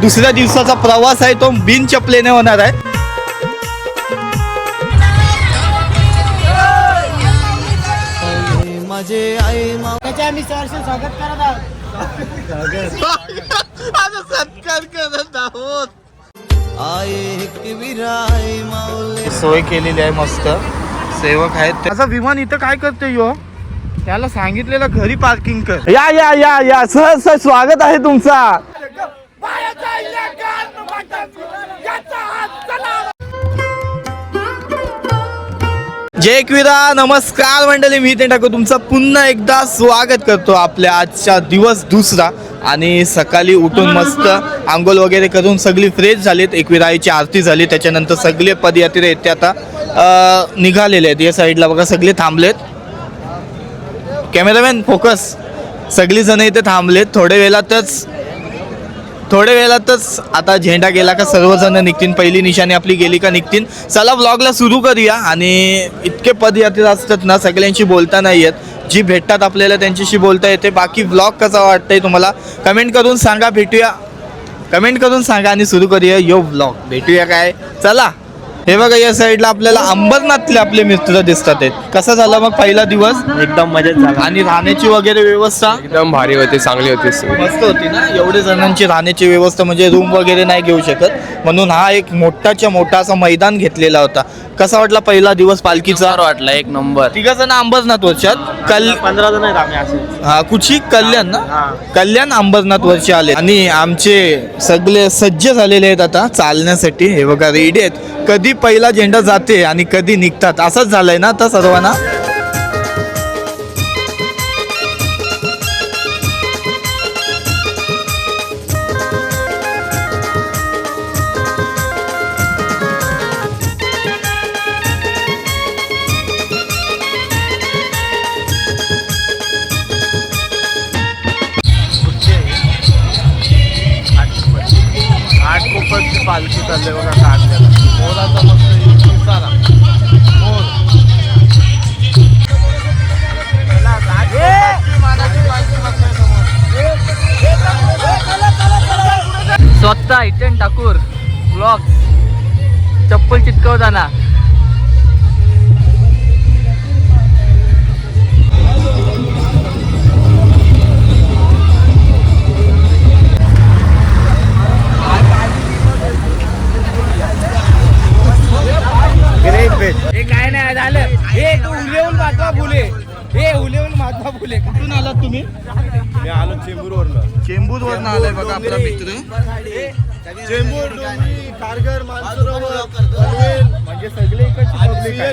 दुसऱ्या दिवसाचा प्रवास आहे तो बिन चपलेने होणार आहे. माझे आई आम्ही सहर्ष स्वागत करत आहोत. सत्कार करत आहोत. माऊले सोय केलेली आहे, मस्त सेवक आहेत. असं विमान इथं काय करते यो, त्याला सांगितलेलं घरी पार्किंग कर. या या या या सर सर स्वागत आहे तुमचा. जय एकविरा, नमस्कार मंडळी, मी ते टाकू तुमचं पुन्हा एकदा स्वागत करतो आपल्या आजच्या दिवस दुसरा. आणि सकाळी उठून मस्त आंघोळ वगैरे करून सगळी फ्रेश झालीत. एकविराईची आरती झाली, त्याच्यानंतर सगळे पदयात्रे येते आता निघालेले आहेत. या साईडला बघा सगळे थांबलेत. कॅमेरामॅन फोकस, सगळी जण इथे थांबलेत. थोड्या वेळातच आता झेंडा गेला का सर्वजण निघतील. पहिली निशाणी आपली गेली का निघतील. चला व्लॉगला सुरू करूया. आणि इतके पदयात्रा असतात ना, सगळ्यांशी बोलता नाही येत. जी भेटतात आपल्याला त्यांच्याशी बोलता येते. बाकी व्लॉग कसा वाटतंय तुम्हाला कमेंट करून सांगा. कमेंट करून सांगा आणि सुरू करूया यो व्लॉग. भेटूया काय, चला. हे बघा या साईडला आपल्याला अंबरनाथले आपले मित्र दिसतात आहेत. कसा झाला मग पहिला दिवस? एकदम मजेत झाला. आणि राहण्याची वगैरे व्यवस्था एकदम भारी होती, चांगली होती, मस्त होती ना. एवढे जणांची राहण्याची व्यवस्था म्हणजे रूम वगैरे नाही घेऊ शकत, म्हणून हा एक मोठाच्या मोठा असा मैदान घेतलेला होता. कसा वाटला पहिला दिवस पालखीचा? वाटला एक नंबर. तिघ जण अंबरनाथ वर्षात 15 जण आहेत आम्ही असे. हा कुठची कल्याण ना, कल्याण अंबरनाथ वर्षी आले. आणि आमचे सगळे सज्ज झालेले आहेत आता चालण्यासाठी. हे बघा रेडी आहेत. कधी पहिला झेंडा जाते आणि कधी निघतात, असंच झालंय ना आता सर्वांना. आठकोपरची पालखी चालले बघा. काढल्याला मोराचा मस्त चाला मोर. स्वतः इथेन ठाकूर ब्लॉग चप्पल चिटकवताना. काय नाही झालं. हे उलेवून महात्मा फुले, हे उलेवून महात्मा फुले. कुठून आलात तुम्ही? मी आलो चेंबूरवरनं. चेंबूरवरनं आलाय बघा आपला मित्र. चेंबूर, डोंगरी, कारगर, मानसरोवर, म्हणजे सगळे इकडची पब्लिक आहे.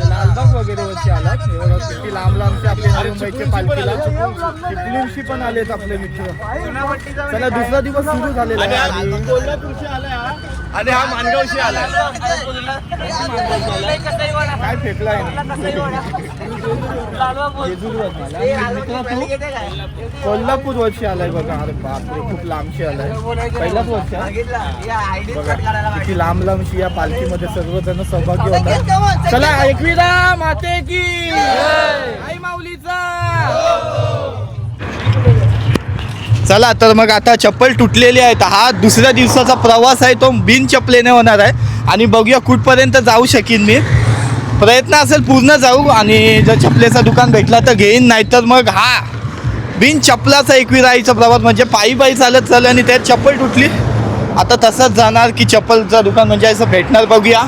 लालबाग वगैरे वरती आलात. हे बघा किती लांब लांबचे आपले नवी मुंबईचे पालखीला चिपळूणशी पण आलेत आपले मित्र. चला दुसरा दिवस सुरू झालेला आहे. आणि कोल्हापूरशी आलाय आणि हा मानगावशी आलाय. काय फेकलाय कोल्हापूर वर्षी आलाय बघा. अरे बापरे, खूप लांबशी आलाय. पहिलाच वर्ष बघा किती लांब लांबशी या पालखीमध्ये सर्वजण सहभागी होतात. चला एकविरा माते की आई माऊलीचा. चला तर मग आता चप्पल तुटलेली आहेत. हा दुसऱ्या दिवसाचा प्रवास आहे तो बिन चपलेने होणार आहे. आणि बघूया कुठपर्यंत जाऊ शकीन मी. प्रयत्न असेल पूर्ण जाऊ. आणि जर चपलेचं दुकान भेटला तर घेईन, नाहीतर मग हा बिन चपलाचा एकविराईचा प्रवास म्हणजे पायी पायी चालत चाललं. आणि त्यात चप्पल तुटली, आता तसंच जाणार की चप्पलचं दुकान म्हणजे असं भेटणार. बघूया,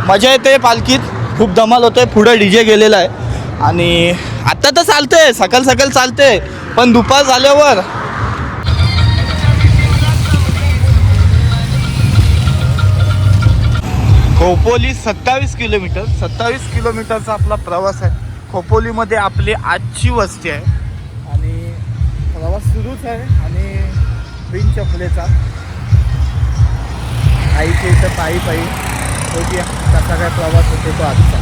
मजा येते पालखीत, खूप धमाल होते. पुढं DJ गेलेला आहे. आणि आता तर चालतंय, सकाळ सकाळ चालते, पण दुपार झाल्यावर खोपोली 27 किलोमीटरचा आपला प्रवास आहे. खोपोलीमध्ये आपली आजची वस्ती आहे. आणि प्रवास सुरूच आहे. आणि बिन चपलेचा आईच्या इथं पायी पायी बघूया कसा काय प्रवास होते तो आजचा.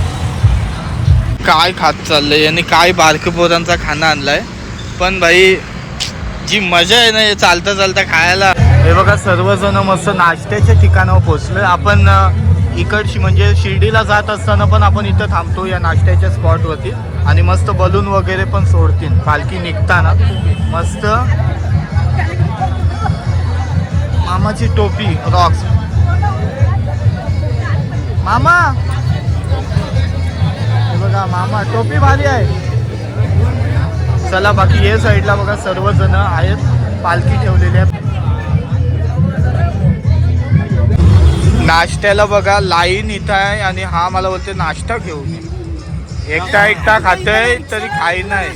काय खात चाललंय आणि काय बारकं पोरांचा खाना आणलाय. पण भाई जी मजा आहे ना चालता चालता खायला. हे बघा सर्वजण मस्त नाश्त्याच्या ठिकाणावर पोहोचलोय आपण. इकडची म्हणजे शिर्डीला जात असताना पण आपण इथं थांबतो या नाश्त्याच्या स्पॉटवरती. आणि मस्त बलून वगैरे पण सोडतील पालखी निघताना. मस्त मामाची टोपी रॉक्स. मामा हे बघा मामा टोपी भारी आहे. चला बाकी हे साईडला बघा सर्वजण आहेत, पालखी ठेवलेली आहे. नाश्त्याला बघा लाईन इथं आहे आणि हा मला बोलते नाश्ता घेऊन. एकटा खातोय तरी खाई नाही.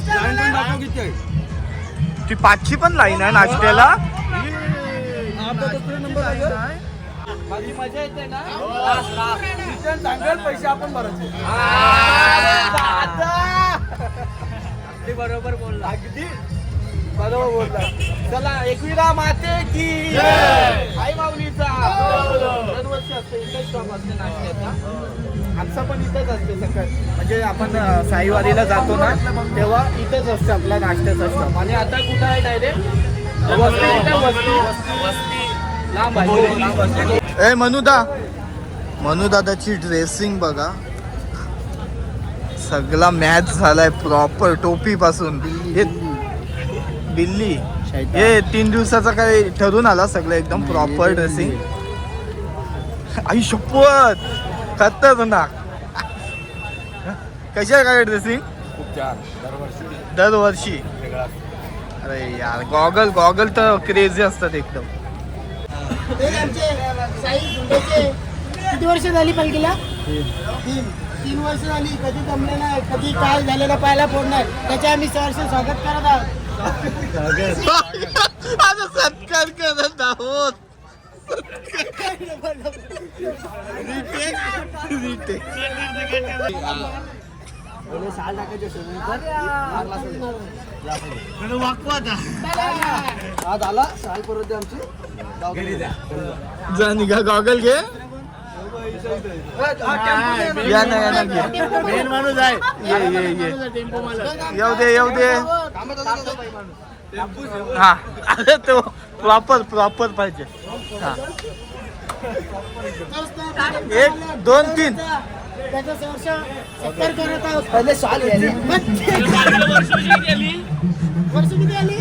ती 5ची पण लाईन आहे नाश्त्याला. मजा येते ना. पैसे आपण भरायचे. अगदी बरोबर बोलला. अगदी बरोबर बोलला. चला एकविरा माते की आई माऊलीचा दरवर्षी असते इथेच स्टॉप असते नाश्त्याचा. आमचा पण इथंच असते सकाळ. म्हणजे आपण साईवारीला जातो ना तेव्हा इथंच असते आपला नाश्त्याचा स्टॉप. आणि आता कुठं आहे डायरेक्ट वस्ती लांब आहे. ए मनू दादाची ड्रेसिंग बघा, सगळा मॅच झालाय प्रॉपर. टोपी पासून हे दिल्ली हे 3 दिवसाचा काय ठरून आला सगळं एकदम प्रॉपर ड्रेसिंग. आई शपथ खतरनाक. कशी आहे काय ड्रेसिंग? खूप छान. दरवर्षी अरे यार गॉगल तर क्रेझी असतात एकदम. किती वर्ष झाली पालखीला? 3 वर्ष झाली. कधी जमले नाही, कधी काय झालेलं पाहायला फोन नाही. त्याचे आम्ही सहर्ष स्वागत करत आहोत. आता सत्कार करत आहोत. जा निघा गॉगल घे. या ना घे. मेन माणूस आहे. ये येऊ दे. हा अरे तो प्रॉपर पाहिजे. हा 1 2 3 त्याचा सहर्ष सत्कार करत आहोत. पहिले सॉल घ्यायचे. वर्ष किती आली?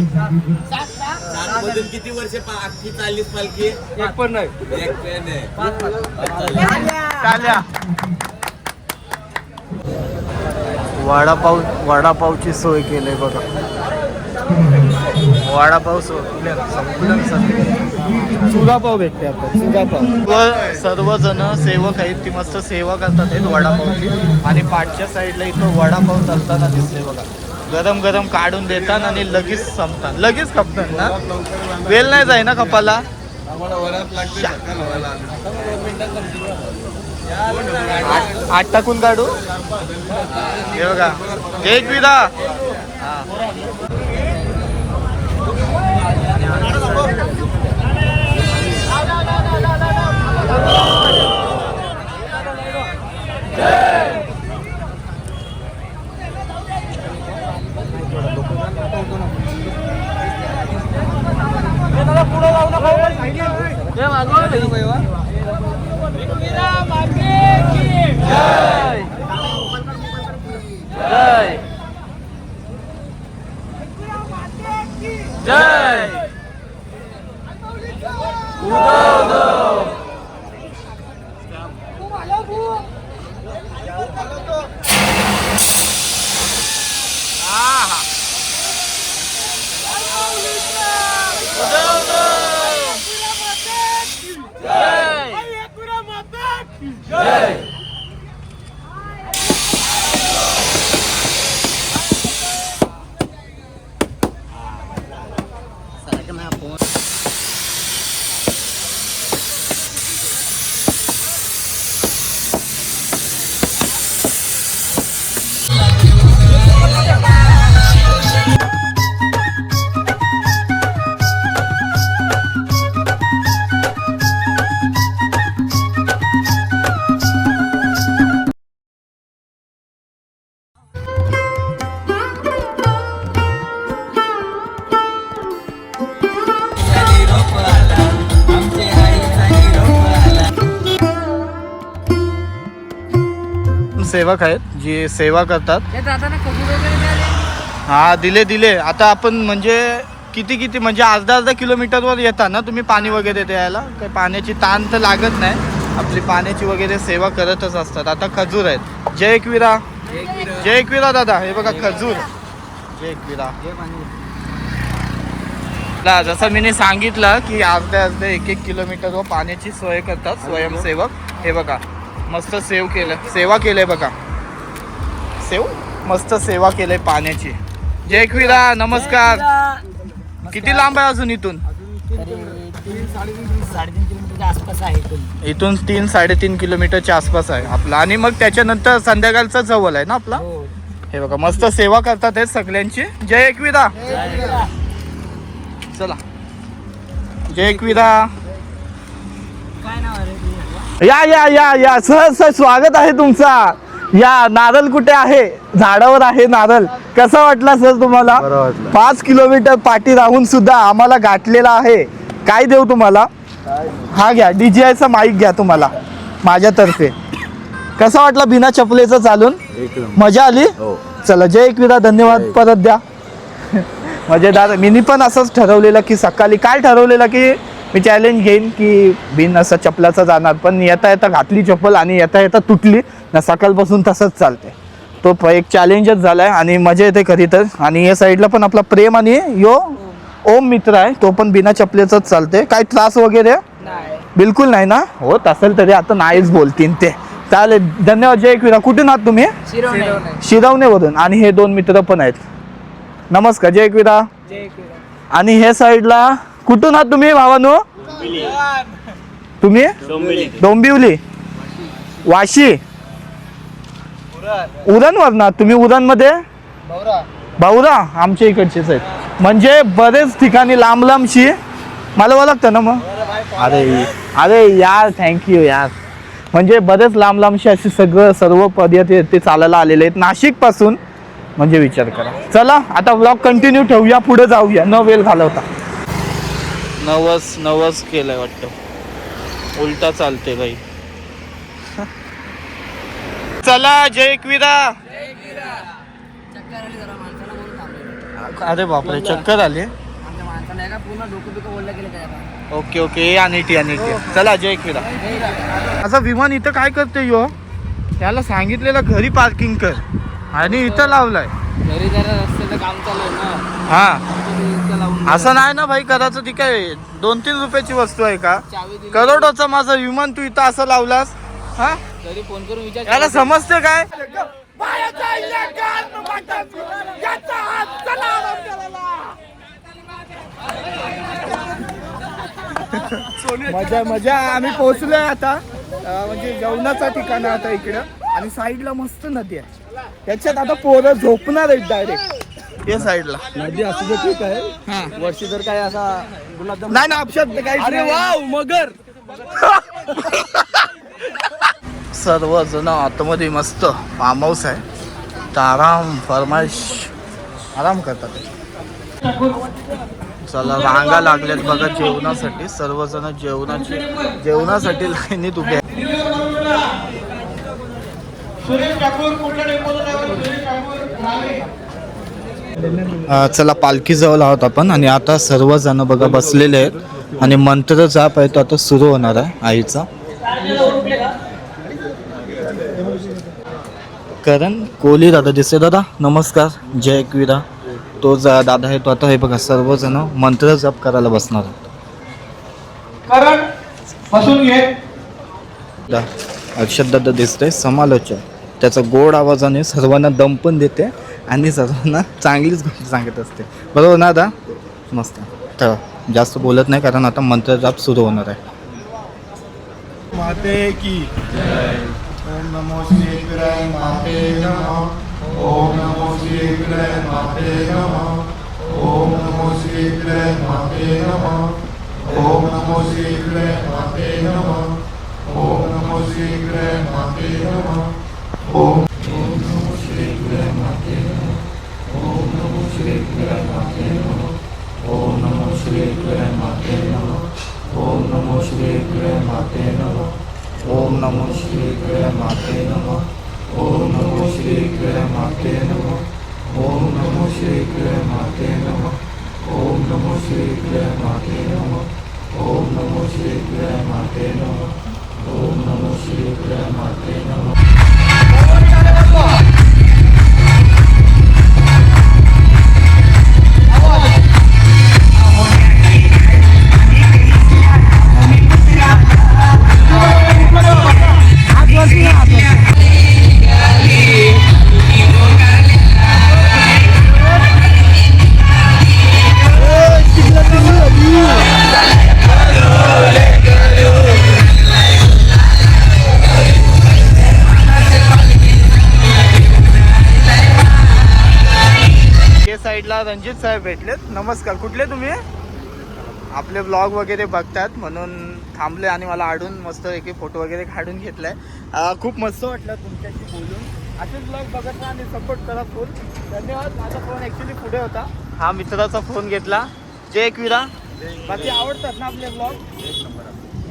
7 मधून किती वर्ष अख्खी चाललीस पालखी? एक पण नाही. एक पेन आहे. टाल्या. वडापावची सोय केली बघा. वडापाव सुगापाव भेटते आपण. सुगापाव. सर्वजण सेवक आहेत, ती मस्त सेवा करतात आहेत वडापावची. आणि पाठच्या साईडला इथं वडापाव चालताना दिसले बघा. गरम काढून देतात आणि लगेच संपतात, लगेच खपतात ना. वेल नाही जाय ना खपाला. आठ टाकून काढू. हे बघा एक विधा. जय सेवक आहेत जे सेवा करतात. हा दिले. आता आपण म्हणजे किती म्हणजे अर्धा किलोमीटरवर येता ना तुम्ही पाणी वगैरे द्यायला? काही पाण्याची ताण तर लागत नाही, आपली पाण्याची वगैरे सेवा करतच असतात. आता खजूर आहेत. जय एकविरा, जय एकविरा दादा. हे बघा खजूर. जय एकविरा. जसं मी सांगितलं की अर्ध्या 1-1 किलोमीटरवर पाण्याची सोय करतात स्वयंसेवक. हे बघा मस्त सेवा केलंय बघा. मस्त सेवा केलंय पाण्याची. जय एकविरा, नमस्कार. किती लांब आहे अजून इथून? 3-3.5 किलोमीटरच्या आसपास आहे. इथून 3-3.5 किलोमीटरच्या आसपास आहे आपला. आणि मग त्याच्यानंतर संध्याकाळचा जवळ आहे ना आपला. हे बघा मस्त सेवा करतात हे सगळ्यांची. जय एकविरा. चला जय एकविरा. काय नाव आहे? या या या या सर स्वागत आहे तुमचा. या नारळ कुठे आहे? झाडावर आहे नारळ. कसा वाटला सर तुम्हाला? 5 किलोमीटर पाठी राहून सुद्धा आम्हाला गाठलेला आहे. काय देऊ तुम्हाला? हा घ्या, DJI माईक घ्या तुम्हाला माझ्यातर्फे. कसा वाटला बिना चपलेचं चालून? मजा आली? चला जय एकविरा, धन्यवाद परत द्या. मजेदार. मी पण असंच ठरवलेलं की सकाळी काय ठरवलेलं की मी चॅलेंज घेईन की बिन असं चपलाचं जाणार, पण येता येता घातली चप्पल आणि येता येता तुटली ना. सकाळपासून तसंच चालते. तो एक चॅलेंजच झालाय आणि मजा येते खरी तर. आणि या साईडला पण आपला प्रेम आणि यो ओम मित्र आहे, तो पण बिना चपलेचंच चालते. काय त्रास वगैरे बिलकुल नाही ना? होत असेल तरी आता नाहीच बोलतीन ते. चालेल, धन्यवाद. जय एकविरा. कुठून आहात तुम्ही? शिरवणेवरून. आणि हे 2 मित्र पण आहेत. नमस्कार. जय एकविरा. आणि हे साईडला कुठून आहात तुम्ही भावानो? तुम्ही डोंबिवली, वाशी, उरणवर ना तुम्ही? उरणमध्ये भाऊरा आमच्या इकडचेच आहेत. म्हणजे बरेच ठिकाणी लांब लांबशी मला ओळखतं ना मग? अरे यार थँक्यू यार. म्हणजे बरेच लांब लांबशी अशी सर्व पदयात्री ते चालायला आलेले आहेत नाशिक पासून. म्हणजे विचार करा. चला आता व्लॉग कंटिन्यू ठेवूया, पुढे जाऊया, न वेळ घालवता. नवस केलंय वाटतं. उलटा चालते भाई. चला जय एकविरा. अरे बापरे, चक्कर आले. ओके आणि टी. चला जय एकविरा. असा विमान इथं काय करते यो? त्याला सांगितलेलं घरी पार्किंग कर आणि इथं लावलाय. घरी जरा रस्त्याचं काम चालू आहे ना. हा असं नाही ना भाई करायचं. ती काय 2-3 रुपयाची वस्तू आहे का? करोडोचा माझा विमान तू इथं असं लावलास. हा घरी फोन करून विचार. याला समजते काय? मजा आम्ही पोहोचलोय आता. म्हणजे जेवणाचा ठिकाण आता इकडं. आणि साईडला मस्त नदी आहे. त्याच्यात आता पोरं झोपणार आहेत डायरेक्ट. या साईडला नदी असू दे ठीक आहे. हा वर्षी जर काय असा गुलाबजाम नाही ना अपशब्द काही. अरे वाव मगर. सर्वजण आतमध्ये मस्त फार्म हाऊस आहे. तर आराम करतात. चला रांगा लागल्यात बघा जेवणासाठी. सर्वजण जेवणासाठी लाईनीत उभे आहेत. चला पालखी जवळ आहोत आपण. आणि आता सर्वजण बघा बसलेले आहेत आणि मंत्र जाप आहे तो आता सुरू होणार आहे आईचा. करण कोहली दादा दिसते. दादा नमस्कार. जय एकविरा. तो दादा आहे तो आता हे बघा सर्वजण मंत्र जप करायला बसणार आहेत. अक्षत दादा दिसतंय समालोचक. त्याचा गोड आवाजाने सर्वांना दम पण देते आणि सर्वांना चांगलीच गोष्ट सांगत असते. बरोबर ना दादा? मस्त. तर जास्त बोलत नाही कारण आता मंत्र जाप सुरू होणार आहे. माते की ओम नमो श्री विग्रह माते नमः. ओम नमो श्री विग्रह माते नमः. ओम नमो श्री विग्रह माते नमः. ओम नमो श्री विग्रह माते नमः. ओम नमो श्री विग्रह माते नमः. ओम नमो श्री विग्रह माते नमः. ओम नमो श्री विग्रह माते नमः. ओम नमो श्री विग्रह माते नमः. ओम नमो श्री विग्रह माते नमः. ओम नमो श्री विग्रह माते नमः. ओम नमो श्री विग्रह माते नमः. ओम नमो श्री विग्रह माते नमः. ओम नमो श्रीग्रह माते नमः ओम नमो श्रीग्रह माते नमः ओम नमो श्रीग्रह माते नमः साईडला रणजित साहेब भेटलेत. नमस्कार. कुठले तुम्ही? आपले ब्लॉग वगैरे बघतात म्हणून थांबले आणि मला आडून मस्त एक फोटो वगैरे काढून घेतलाय. खूप मस्त वाटलं तुमच्याशी बोलून. असेच ब्लॉग बघत राहा आणि सपोर्ट करा फुल. धन्यवाद. माझा फोन ॲक्च्युली पुढे होता, हा मित्राचा फोन घेतला. जय एकविरा. बाकी आवडतात ना आपले ब्लॉग?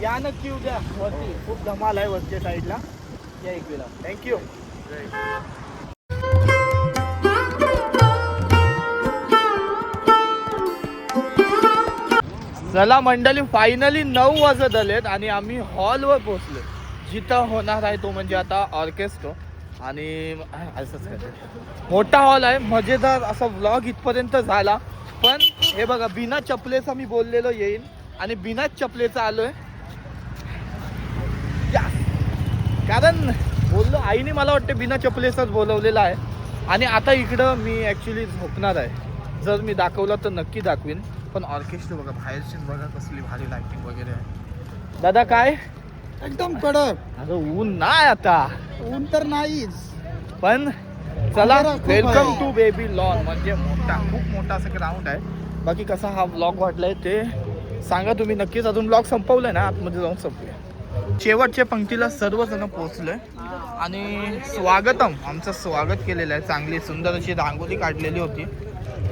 या नक्की उद्या वरती, खूप धमाल आहे वरच्या साईडला. जय एकविरा. थँक्यू. चला मंडळी, फायनली 9 वाजत आलेत आणि आम्ही हॉलवर पोहोचलो. जिथं होणार आहे तो म्हणजे आता ऑर्केस्ट्रा. आणि असंच मोठा हॉल आहे. मजेदार असा व्लॉग इथपर्यंत झाला. पण हे बघा, बिना चपलेचा मी बोललेलो येईन आणि बिना चपलेचा आलोय. कारण बोललो, आईने मला वाटतं बिना चपलेचाच बोलवलेलं आहे. आणि आता इकडं मी ॲक्च्युली झोपणार आहे. जर मी दाखवलं तर नक्की दाखवीन. पण ऑर्केस्ट्रा बघा, बाहेरचीच बघा कसली भारी लाइटिंग वगैरे आहे. दादा काय एकदम कडक. अगं ऊन नाही आता. ऊन तर नाहीच. पण चला, अंधारा खूप वेलकम आहे. टू बेबी लॉन. म्हणजे मोठा, खूप मोठा असं ग्राउंड आहे. बाकी कसा हा ब्लॉग वाटलाय ते सांगा तुम्ही नक्कीच. अजून ब्लॉग संपवलाय ना, आतमध्ये जाऊन संपूया. शेवटच्या पंक्तीला सर्वजण पोहोचलोय आणि स्वागतम, आमचं स्वागत केलेलं आहे. चांगली सुंदर अशी रांगोळी काढलेली होती.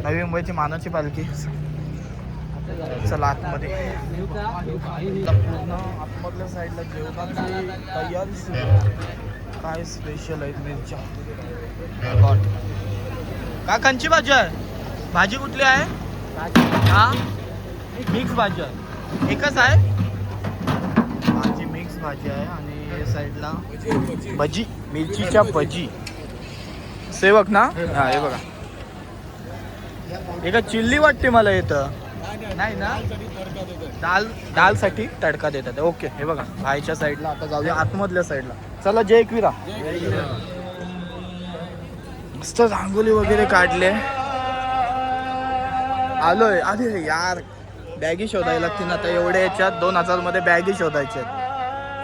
नवी मुंबईची मानाची पालखी. चला आतमध्ये. पूर्ण आतमधल्या साईडला जेवणाची तयारी सुरू आहे. काय स्पेशल आहेत मिरच्या. गॉड का कंची भाजी आहे? भाजी कुठली आहे? हा, मिक्स भाजी आहे. एकच आहे भाजी, मिक्स भाजी आहे. आणि साईडला भजी, मिरचीच्या भजी. सेवक ना, हा हे बघा. एका चिल्ली वाटते मला इथं. नाही ना, दाल साठी तडका देतात. ओके, हे बघा भाईच्या साईडला. आता जाऊया आतमधल्या साईडला. चला जय एकविरा. मस्त रांगोळी वगैरे काढले. आलोय. अरे यार, बॅगी शोधायला लागतील आता. एवढ्या याच्यात 2000 मध्ये बॅगी शोधायच्या.